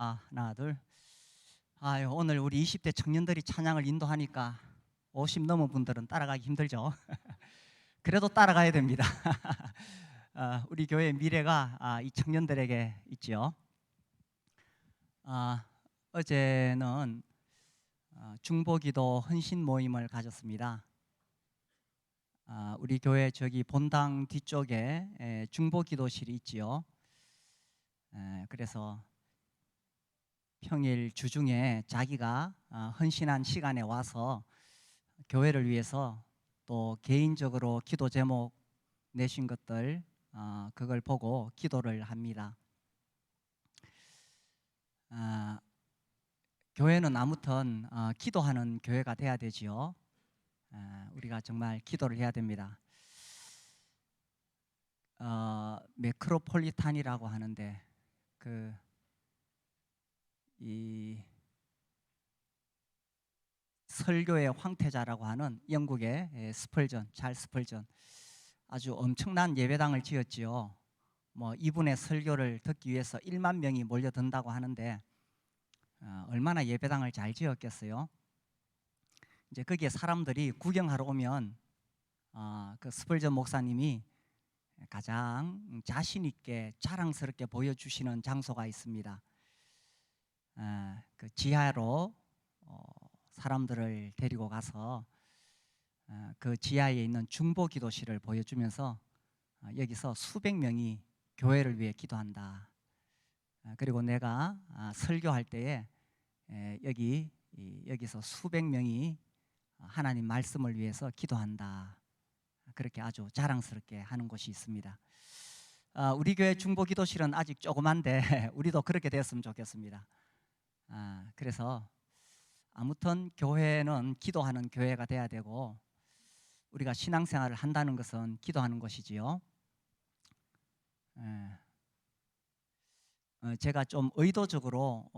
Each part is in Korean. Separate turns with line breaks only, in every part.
하나, 둘. 오늘 우리 20대 청년들이 찬양을 인도하니까 50 넘은 분들은 따라가기 힘들죠. 그래도 따라가야 됩니다. 우리 교회의 미래가 이 청년들에게 있죠. 어제는 중보기도 헌신 모임을 가졌습니다. 우리 교회 저기 본당 뒤쪽에 중보기도실이 있지요. 그래서 평일 주중에 자기가 헌신한 시간에 와서 교회를 위해서 또 개인적으로 기도 제목 내신 것들 그걸 보고 기도를 합니다. 교회는 아무튼 기도하는 교회가 돼야 되지요. 우리가 정말 기도를 해야 됩니다. 메트로폴리탄이라고 하는데 이 설교의 황태자라고 하는 영국의 찰스 스펄전 아주 엄청난 예배당을 지었지요. 이분의 설교를 듣기 위해서 1만 명이 몰려든다고 하는데 얼마나 예배당을 잘 지었겠어요. 이제 거기에 사람들이 구경하러 오면 그 스펄전 목사님이 가장 자신 있게 자랑스럽게 보여주시는 장소가 있습니다. 그 지하로 사람들을 데리고 가서 그 지하에 있는 중보기도실을 보여주면서 여기서 수백 명이 교회를 위해 기도한다. 그리고 내가 설교할 때에 여기서 수백 명이 하나님 말씀을 위해서 기도한다. 그렇게 아주 자랑스럽게 하는 곳이 있습니다. 우리 교회 중보기도실은 아직 조그만데 우리도 그렇게 됐으면 좋겠습니다. 그래서 아무튼 교회는 기도하는 교회가 돼야 되고 우리가 신앙생활을 한다는 것은 기도하는 것이지요. 제가 좀 의도적으로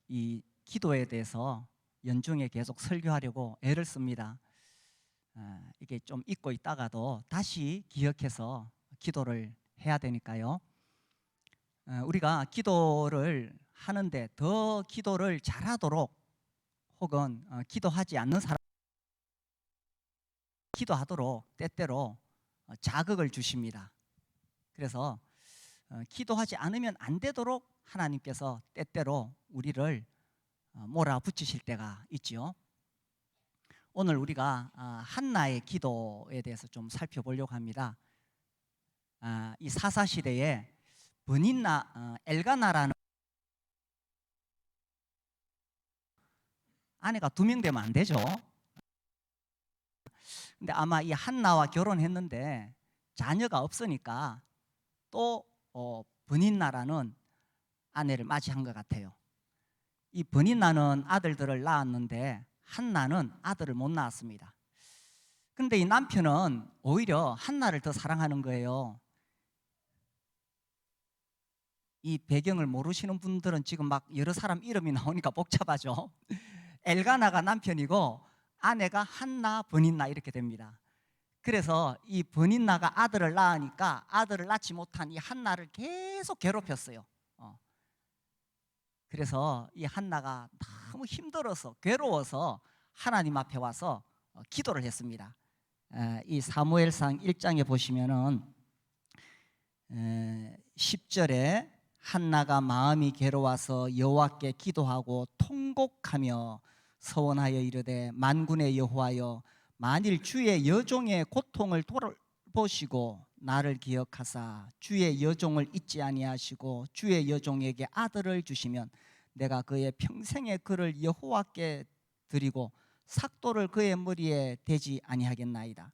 이 기도에 대해서 연중에 계속 설교하려고 애를 씁니다. 이게 좀 잊고 있다가도 다시 기억해서 기도를 해야 되니까요. 우리가 기도를 하는데 더 기도를 잘하도록 혹은 기도하지 않는 사람 기도하도록 때때로 자극을 주십니다. 그래서 기도하지 않으면 안 되도록 하나님께서 때때로 우리를 몰아붙이실 때가 있지요. 오늘 우리가 한나의 기도에 대해서 좀 살펴보려고 합니다. 이 사사시대에 브닌나 엘가나라는 아내가 2명 되면 안 되죠. 근데 아마 이 한나와 결혼했는데 자녀가 없으니까 또 브닌나라는 아내를 맞이한 것 같아요. 이 브닌나는 아들들을 낳았는데 한나는 아들을 못 낳았습니다. 근데 이 남편은 오히려 한나를 더 사랑하는 거예요. 이 배경을 모르시는 분들은 지금 막 여러 사람 이름이 나오니까 복잡하죠. 엘가나가 남편이고 아내가 한나, 브닌나 이렇게 됩니다. 그래서 이 브닌나가 아들을 낳으니까 아들을 낳지 못한 이 한나를 계속 괴롭혔어요. 그래서 이 한나가 너무 힘들어서 괴로워서 하나님 앞에 와서 기도를 했습니다. 이 사무엘상 1장에 보시면은 10절에 한나가 마음이 괴로워서 여호와께 기도하고 통곡하며 서원하여 이르되 만군의 여호와여 만일 주의 여종의 고통을 돌보시고 나를 기억하사 주의 여종을 잊지 아니하시고 주의 여종에게 아들을 주시면 내가 그의 평생의 그를 여호와께 드리고 삭도를 그의 머리에 대지 아니하겠나이다.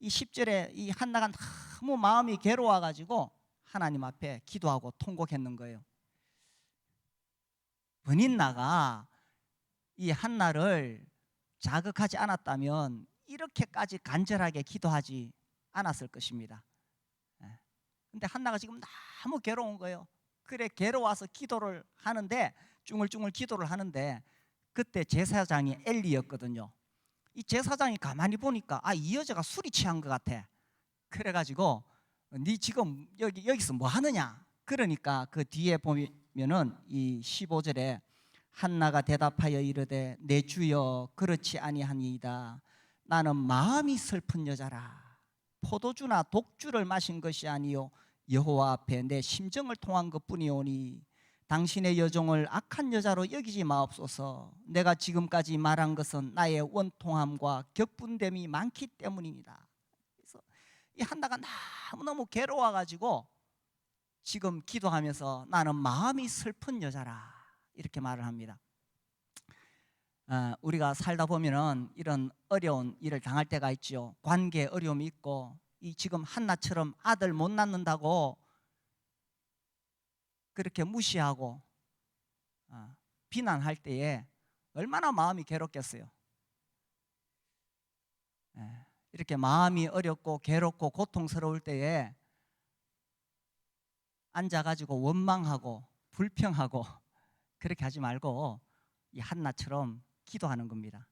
이 10절에 이 한나가 너무 마음이 괴로워 가지고 하나님 앞에 기도하고 통곡했는 거예요. 브닌나가 이 한나를 자극하지 않았다면 이렇게까지 간절하게 기도하지 않았을 것입니다. 근데 한나가 지금 너무 괴로운 거예요. 그래 괴로워서 기도를 하는데 쭝얼쭝얼 기도를 하는데 그때 제사장이 엘리였거든요. 이 제사장이 가만히 보니까 이 여자가 술이 취한 것 같아. 그래가지고 네 지금 여기서 뭐 하느냐? 그러니까 그 뒤에 보시면은 이 15절에 한나가 대답하여 이르되 내 주여 그렇지 아니하니이다. 나는 마음이 슬픈 여자라. 포도주나 독주를 마신 것이 아니요 여호와 앞에 내 심정을 통한 것뿐이오니 당신의 여종을 악한 여자로 여기지 마옵소서. 내가 지금까지 말한 것은 나의 원통함과 격분됨이 많기 때문입니다. 그래서 이 한나가 너무너무 괴로워가지고 지금 기도하면서 나는 마음이 슬픈 여자라 이렇게 말을 합니다. 우리가 살다 보면은 이런 어려운 일을 당할 때가 있죠. 관계에 어려움이 있고, 이 지금 한나처럼 아들 못 낳는다고 그렇게 무시하고 비난할 때에 얼마나 마음이 괴롭겠어요. 이렇게 마음이 어렵고 괴롭고 고통스러울 때에 앉아가지고 원망하고 불평하고 그렇게 하지 말고 이 한나처럼 기도하는 겁니다.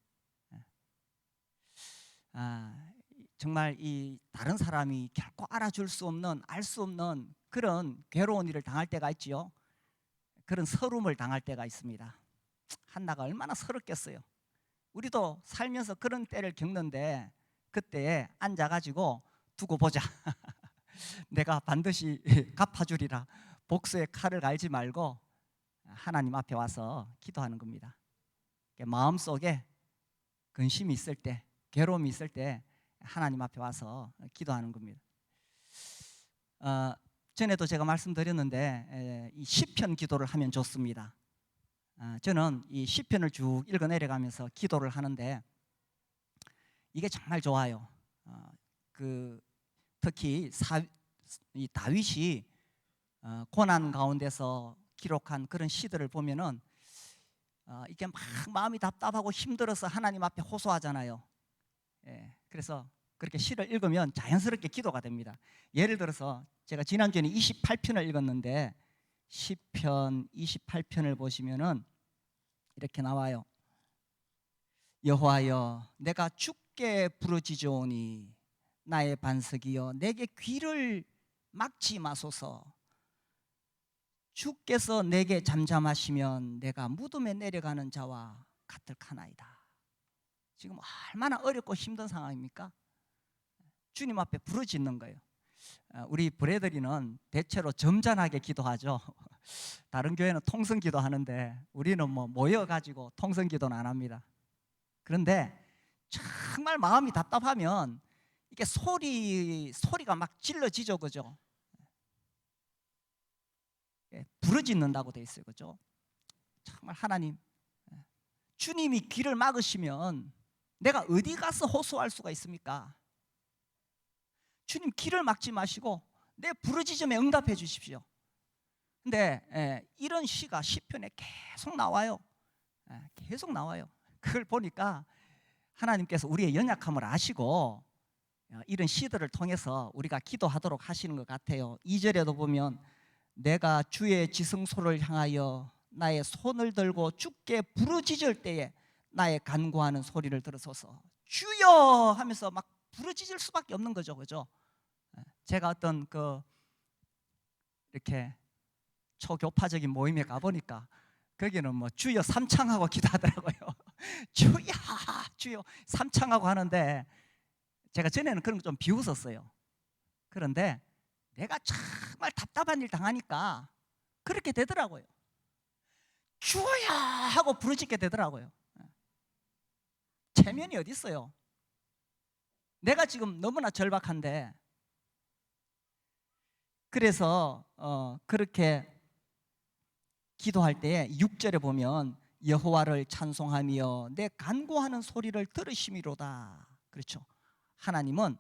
정말 이 다른 사람이 결코 알아줄 수 없는, 알 수 없는 그런 괴로운 일을 당할 때가 있지요. 그런 서름을 당할 때가 있습니다. 한나가 얼마나 서럽겠어요. 우리도 살면서 그런 때를 겪는데 그때에 앉아가지고 두고 보자. 내가 반드시 갚아주리라. 복수의 칼을 갈지 말고 하나님 앞에 와서 기도하는 겁니다. 마음속에 근심이 있을 때, 괴로움이 있을 때 하나님 앞에 와서 기도하는 겁니다. 전에도 제가 말씀드렸는데 이 시편 기도를 하면 좋습니다. 저는 이 시편을 쭉 읽어 내려가면서 기도를 하는데 이게 정말 좋아요. 특히 이 다윗이 고난 가운데서 기록한 그런 시들을 보면은 이게 막 마음이 답답하고 힘들어서 하나님 앞에 호소하잖아요. 그래서 그렇게 시를 읽으면 자연스럽게 기도가 됩니다. 예를 들어서 제가 지난주에는 28편을 읽었는데 시편 28편을 보시면은 이렇게 나와요. 여호와여 내가 주께 부르짖으오니 나의 반석이여 내게 귀를 막지 마소서. 주께서 내게 잠잠하시면 내가 무덤에 내려가는 자와 같을카나이다. 지금 얼마나 어렵고 힘든 상황입니까? 주님 앞에 부르짖는 거예요. 우리 브레더리는 대체로 점잖하게 기도하죠. 다른 교회는 통성 기도하는데 우리는 모여가지고 통성 기도는 안 합니다. 그런데 정말 마음이 답답하면 이게 소리가 막 질러지죠, 그죠? 부르짖는다고 돼 있어요, 그죠? 정말 하나님, 주님이 귀를 막으시면 내가 어디 가서 호소할 수가 있습니까? 주님 귀를 막지 마시고 내 부르짖음에 응답해 주십시오. 근데 이런 시가 시편에 계속 나와요. 계속 나와요. 그걸 보니까 하나님께서 우리의 연약함을 아시고 이런 시들을 통해서 우리가 기도하도록 하시는 것 같아요. 2절에도 보면 내가 주의 지성소를 향하여 나의 손을 들고 주께 부르짖을 때에 나의 간구하는 소리를 들으소서. 주여 하면서 막 부르짖을 수밖에 없는 거죠, 그죠? 제가 어떤 이렇게 초교파적인 모임에 가보니까 거기는 주여 삼창하고 기도하더라고요. 주여 주여 삼창하고 하는데 제가 전에는 그런 거 좀 비웃었어요. 그런데 내가 정말 답답한 일 당하니까 그렇게 되더라고요. 주여 하고 부르짖게 되더라고요. 체면이 어디 있어요? 내가 지금 너무나 절박한데. 그래서 그렇게 기도할 때 6절에 보면 여호와를 찬송하며 내 간구하는 소리를 들으심이로다. 그렇죠. 하나님은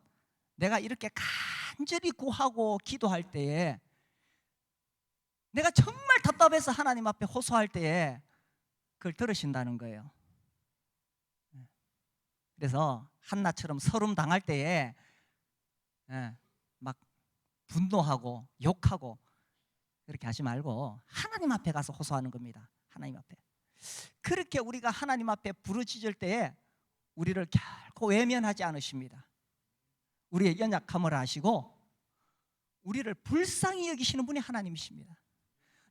내가 이렇게 간절히 구하고 기도할 때에 내가 정말 답답해서 하나님 앞에 호소할 때에 그걸 들으신다는 거예요. 그래서 한나처럼 서름 당할 때에 막 분노하고 욕하고 그렇게 하지 말고 하나님 앞에 가서 호소하는 겁니다. 하나님 앞에. 그렇게 우리가 하나님 앞에 부르짖을 때에 우리를 결코 외면하지 않으십니다. 우리의 연약함을 아시고 우리를 불쌍히 여기시는 분이 하나님이십니다.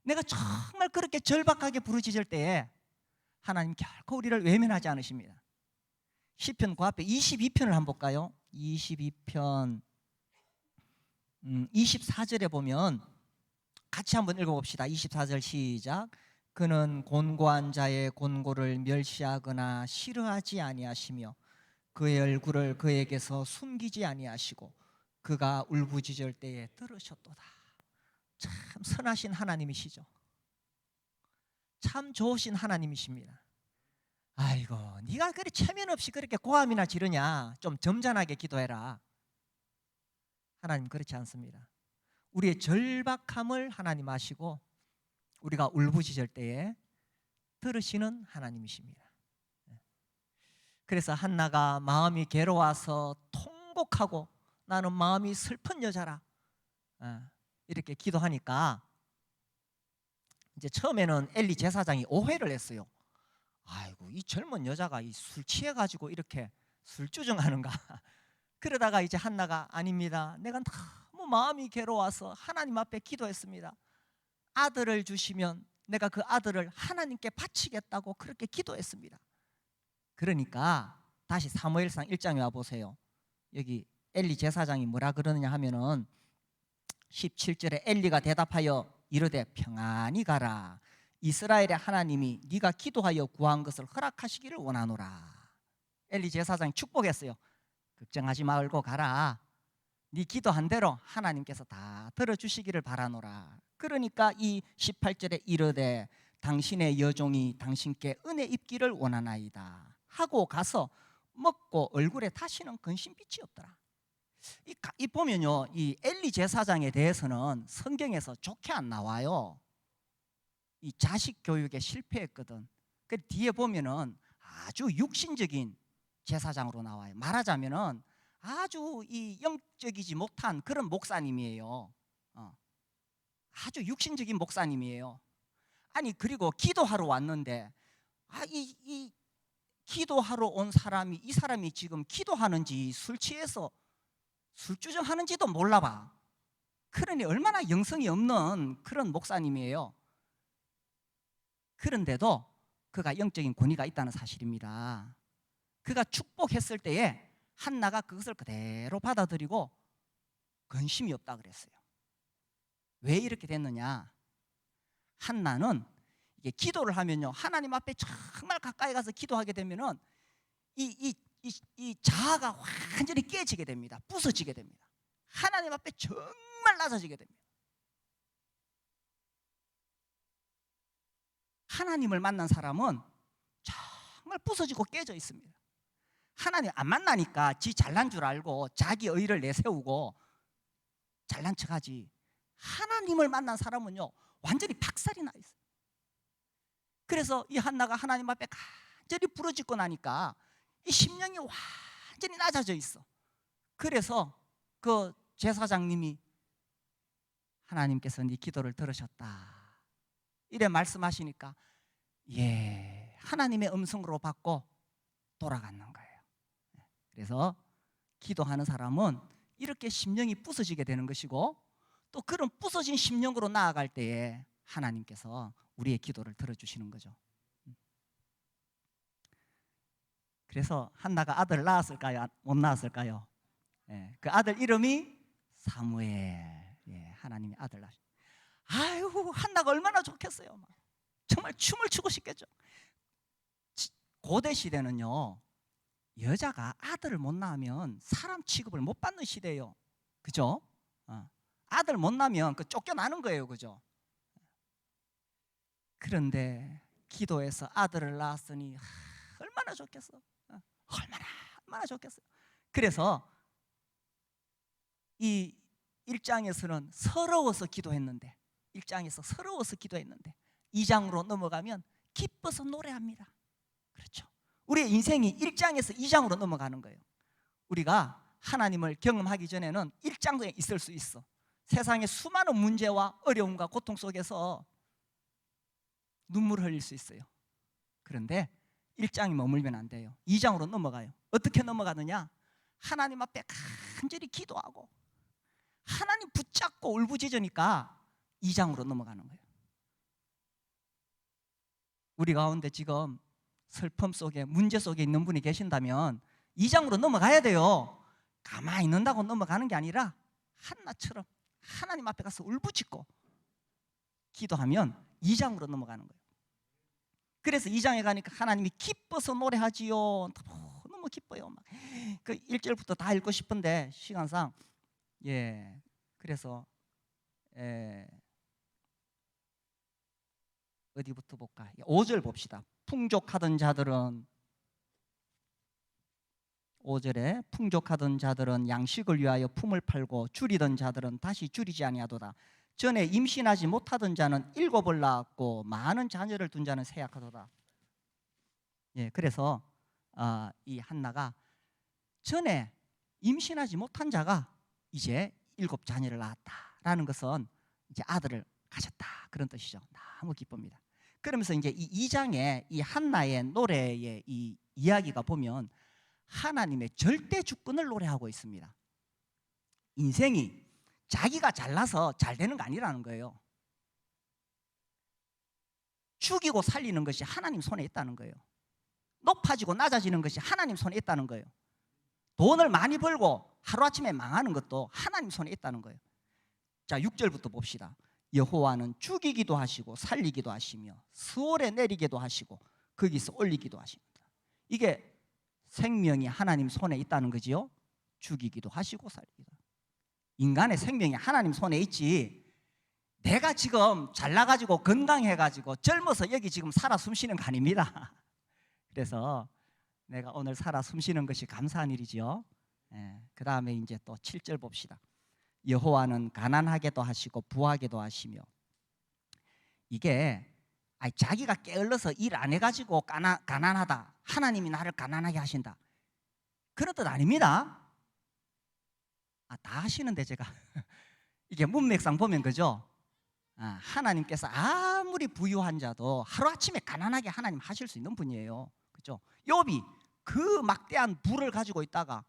내가 정말 그렇게 절박하게 부르짖을 때에 하나님 결코 우리를 외면하지 않으십니다. 시편 그 앞에 22편을 한번 볼까요? 22편 24절에 보면 같이 한번 읽어봅시다. 24절 시작. 그는 곤고한 자의 곤고를 멸시하거나 싫어하지 아니하시며 그의 얼굴을 그에게서 숨기지 아니하시고 그가 울부짖을 때에 들으셨도다. 참 선하신 하나님이시죠. 참 좋으신 하나님이십니다. 아이고, 네가 그래 체면 없이 그렇게 고함이나 지르냐? 좀 점잖하게 기도해라. 하나님 그렇지 않습니다. 우리의 절박함을 하나님 아시고 우리가 울부짖을 때에 들으시는 하나님이십니다. 그래서 한나가 마음이 괴로워서 통곡하고 나는 마음이 슬픈 여자라 이렇게 기도하니까 이제 처음에는 엘리 제사장이 오해를 했어요. 아이고, 이 젊은 여자가 이 술 취해가지고 이렇게 술주정하는가. 그러다가 이제 한나가 아닙니다. 내가 너무 마음이 괴로워서 하나님 앞에 기도했습니다. 아들을 주시면 내가 그 아들을 하나님께 바치겠다고 그렇게 기도했습니다. 그러니까 다시 사무엘상 1장에 와보세요. 여기 엘리 제사장이 뭐라 그러느냐 하면은 17절에 엘리가 대답하여 이르되 평안히 가라. 이스라엘의 하나님이 네가 기도하여 구한 것을 허락하시기를 원하노라. 엘리 제사장이 축복했어요. 걱정하지 말고 가라. 네 기도한 대로 하나님께서 다 들어주시기를 바라노라. 그러니까 이 18절에 이르되 당신의 여종이 당신께 은혜 입기를 원하나이다 하고 가서 먹고 얼굴에 다시는 근심빛이 없더라. 이 보면요, 이 엘리 제사장에 대해서는 성경에서 좋게 안 나와요. 이 자식 교육에 실패했거든. 그 뒤에 보면은 아주 육신적인 제사장으로 나와요. 말하자면은 아주 이 영적이지 못한 그런 목사님이에요. 아주 육신적인 목사님이에요. 아니 그리고 기도하러 왔는데 이 기도하러 온 사람이 이 사람이 지금 기도하는지 술 취해서 술주정하는지도 몰라봐. 그러니 얼마나 영성이 없는 그런 목사님이에요. 그런데도 그가 영적인 권위가 있다는 사실입니다. 그가 축복했을 때에 한나가 그것을 그대로 받아들이고 근심이 없다 그랬어요. 왜 이렇게 됐느냐? 한나는 이게 기도를 하면요, 하나님 앞에 정말 가까이 가서 기도하게 되면은 이 자아가 완전히 깨지게 됩니다. 부서지게 됩니다. 하나님 앞에 정말 낮아지게 됩니다. 하나님을 만난 사람은 정말 부서지고 깨져 있습니다. 하나님 안 만나니까 지 잘난 줄 알고 자기 의의를 내세우고 잘난 척하지, 하나님을 만난 사람은요 완전히 박살이 나 있어요. 그래서 이 한나가 하나님 앞에 간절히 부르짖고 나니까 이 심령이 완전히 낮아져 있어. 그래서 그 제사장님이 하나님께서 네 기도를 들으셨다 이래 말씀하시니까 예, 하나님의 음성으로 받고 돌아가는 거예요. 그래서 기도하는 사람은 이렇게 심령이 부서지게 되는 것이고, 또 그런 부서진 심령으로 나아갈 때에 하나님께서 우리의 기도를 들어주시는 거죠. 그래서 한나가 아들을 낳았을까요? 못 낳았을까요? 예, 그 아들 이름이 사무엘. 예, 하나님의 아들 낳으셨. 아유, 한나가 얼마나 좋겠어요. 정말 춤을 추고 싶겠죠. 고대 시대는요, 여자가 아들을 못 낳으면 사람 취급을 못 받는 시대예요. 그죠? 아들 못 낳으면 그 쫓겨나는 거예요. 그죠? 그런데 기도해서 아들을 낳았으니 얼마나 좋겠어. 얼마나 좋겠어요. 그래서 이 1장에서는 서러워서 기도했는데, 1장에서 서러워서 기도했는데 2장으로 넘어가면 기뻐서 노래합니다. 그렇죠? 우리의 인생이 1장에서 2장으로 넘어가는 거예요. 우리가 하나님을 경험하기 전에는 1장에 있을 수 있어. 세상의 수많은 문제와 어려움과 고통 속에서 눈물을 흘릴 수 있어요. 그런데 1장이 머물면 안 돼요. 2장으로 넘어가요. 어떻게 넘어가느냐? 하나님 앞에 간절히 기도하고 하나님 붙잡고 울부짖으니까 2장으로 넘어가는 거예요. 우리 가운데 지금 슬픔 속에 문제 속에 있는 분이 계신다면 2장으로 넘어가야 돼요. 가만히 있는다고 넘어가는 게 아니라 한나처럼 하나님 앞에 가서 울부짖고 기도하면 2장으로 넘어가는 거예요. 그래서 2장에 가니까 하나님이 기뻐서 노래하지요. 너무 기뻐요. 막. 그 1절부터 다 읽고 싶은데 시간상 그래서 어디부터 볼까? 5절 봅시다. 풍족하던 자들은 5절에 풍족하던 자들은 양식을 위하여 품을 팔고 줄이던 자들은 다시 줄이지 아니하도다. 전에 임신하지 못하던 자는 7을 낳았고 많은 자녀를 둔 자는 쇠약하도다. 그래서 이 한나가 전에 임신하지 못한 자가 이제 7자녀를 낳았다라는 것은 이제 아들을 가졌다 그런 뜻이죠. 너무 기쁩니다. 그러면서 이제 이 2장에 이 한나의 노래의 이 이야기가 보면 하나님의 절대 주권을 노래하고 있습니다. 인생이 자기가 잘나서 잘 되는 거 아니라는 거예요. 죽이고 살리는 것이 하나님 손에 있다는 거예요. 높아지고 낮아지는 것이 하나님 손에 있다는 거예요. 돈을 많이 벌고 하루아침에 망하는 것도 하나님 손에 있다는 거예요. 자, 6절부터 봅시다. 여호와는 죽이기도 하시고 살리기도 하시며 수월에 내리기도 하시고 거기서 올리기도 하십니다. 이게 생명이 하나님 손에 있다는 거지요. 죽이기도 하시고 살리기도. 인간의 생명이 하나님 손에 있지 내가 지금 잘나가지고 건강해가지고 젊어서 여기 지금 살아 숨쉬는 거 아닙니다. 그래서 내가 오늘 살아 숨쉬는 것이 감사한 일이지요. 그 다음에 이제 또 7절 봅시다. 여호와는 가난하게도 하시고 부하게도 하시며. 이게 자기가 게을러서 일 안 해가지고 가난하다, 하나님이 나를 가난하게 하신다, 그런 뜻 아닙니다. 다 하시는데 제가 이게 문맥상 보면 그죠. 하나님께서 아무리 부유한 자도 하루아침에 가난하게 하나님 하실 수 있는 분이에요. 그죠? 욥이 그 막대한 부를 가지고 있다가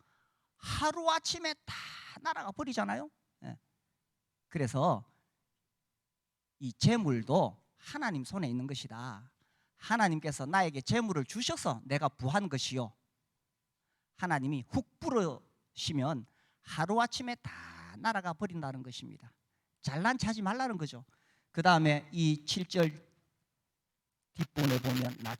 하루아침에 다 날아가 버리잖아요. 그래서 이 재물도 하나님 손에 있는 것이다. 하나님께서 나에게 재물을 주셔서 내가 부한 것이요, 하나님이 훅 부르시면 하루아침에 다 날아가 버린다는 것입니다. 잘난 체하지 말라는 거죠. 그 다음에 이 7절 뒷부분에 보면 나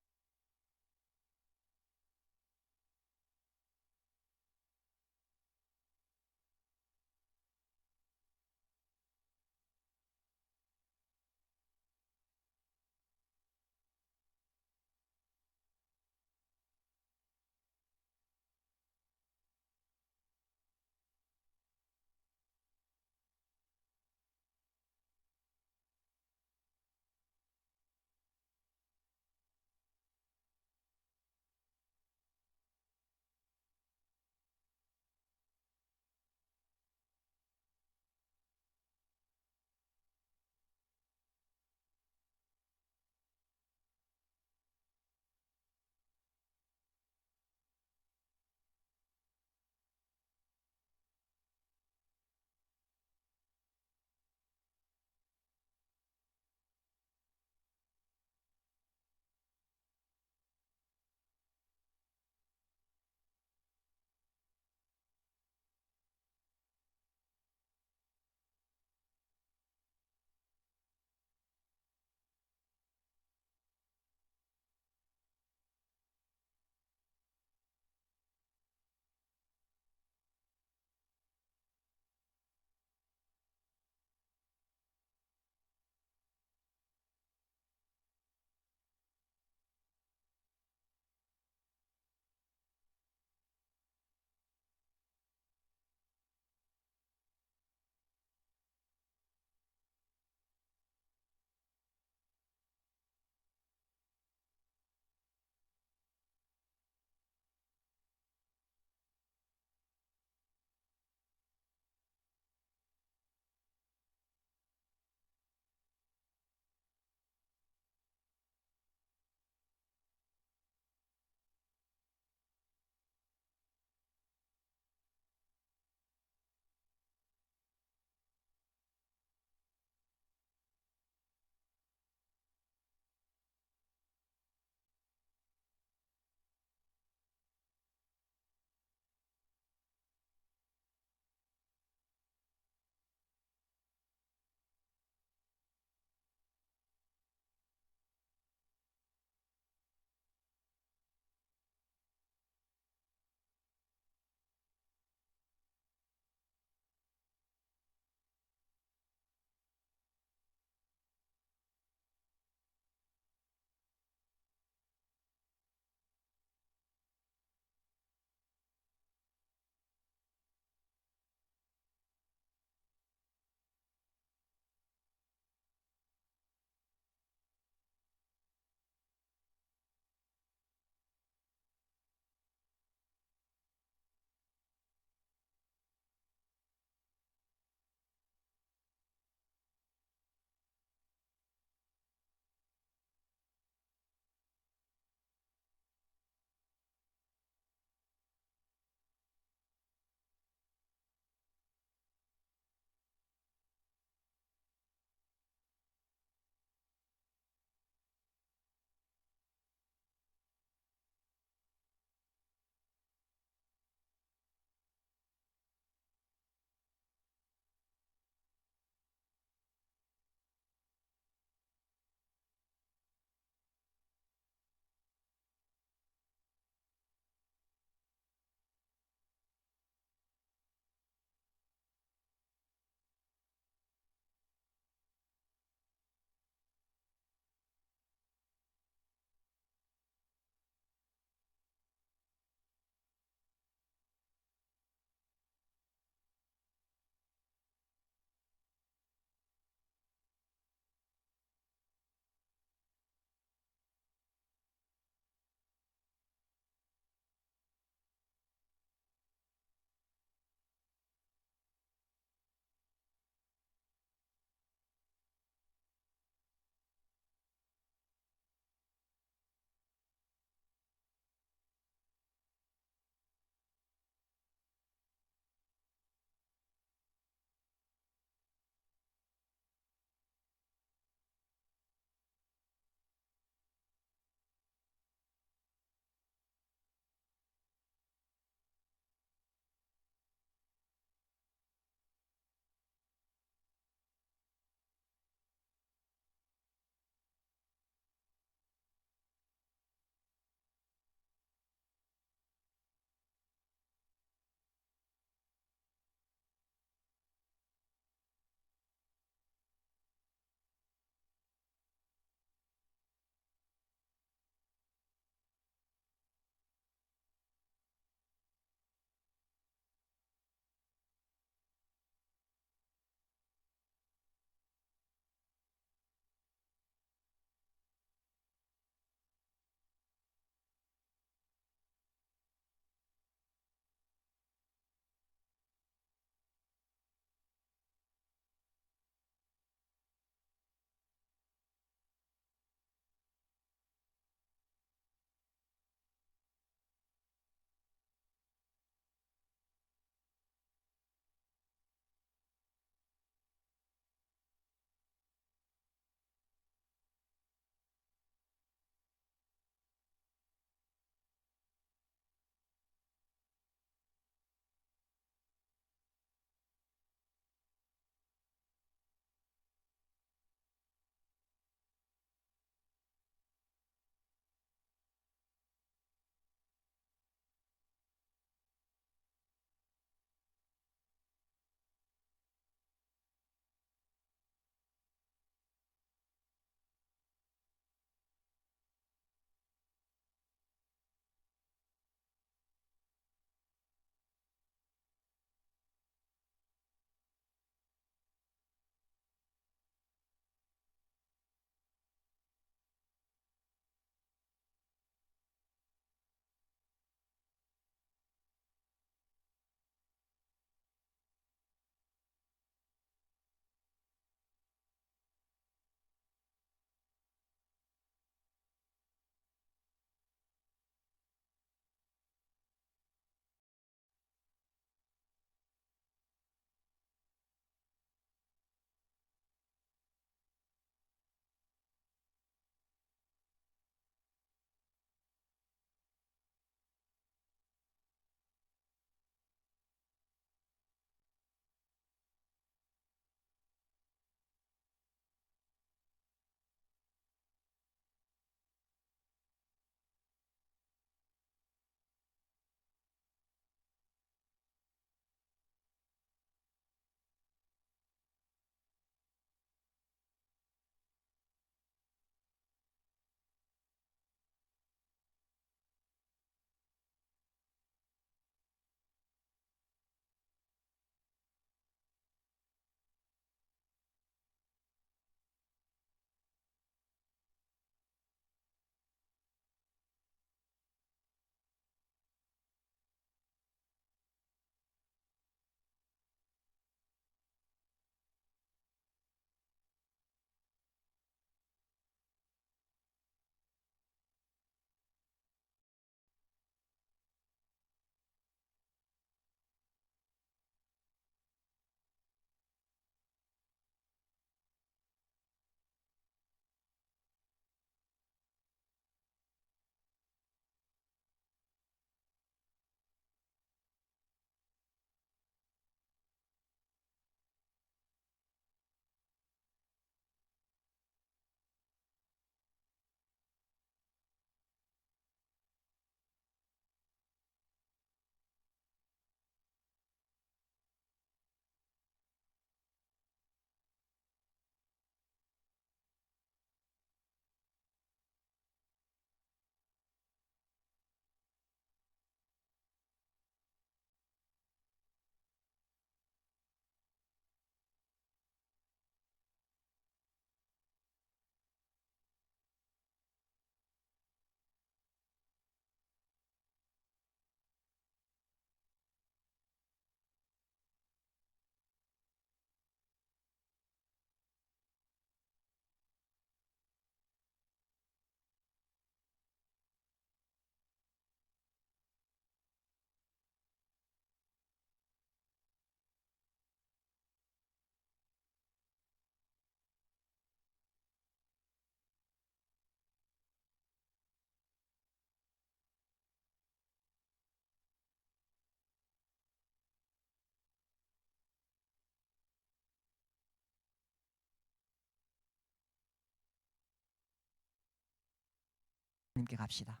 하나님께 갑시다.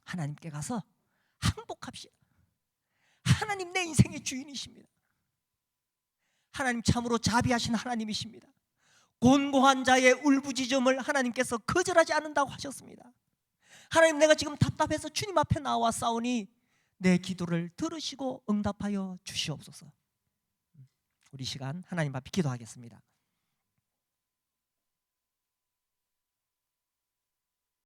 하나님께 가서 항복합시다. 하나님 내 인생의 주인이십니다. 하나님 참으로 자비하신 하나님이십니다. 곤고한 자의 울부짖음을 하나님께서 거절하지 않는다고 하셨습니다. 하나님, 내가 지금 답답해서 주님 앞에 나와 싸우니 내 기도를 들으시고 응답하여 주시옵소서. 우리 시간 하나님 앞에 기도하겠습니다.